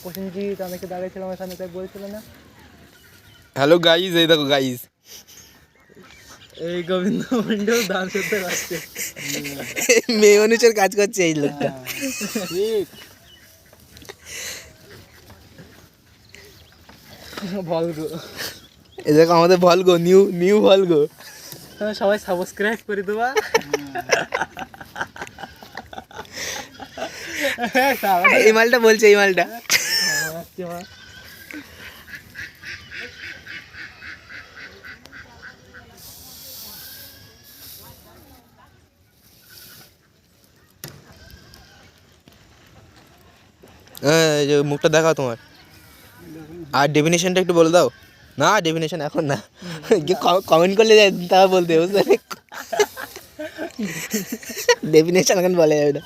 প্রসেনজিৎ অনেকে দাঁড়িয়েছিল আমার সামনে, তাই বলছিল না? হ্যালো গাইজ, এই দেখো গাইজ, এই গোবিন্দ মন্ডল দান করতে পারছে, মেয়ে মানুষের কাজ করছে এই লোকটা। ঠিক। ভলগো, এই দেখো আমাদের ভলগো, নিউ ভলগো। সবাই সাবস্ক্রাইব করে দেবা। এই মালটা বলছে, এই মালটা এই যে মুখটা দেখাও তোমার, আর ডেফিনেশনটা একটু বলে দাও। না ডেফিনেশন এখন না, কমেন্ট করলে তা বলতে বুঝতে, ডেফিনেশন এখন বলা যাবে না।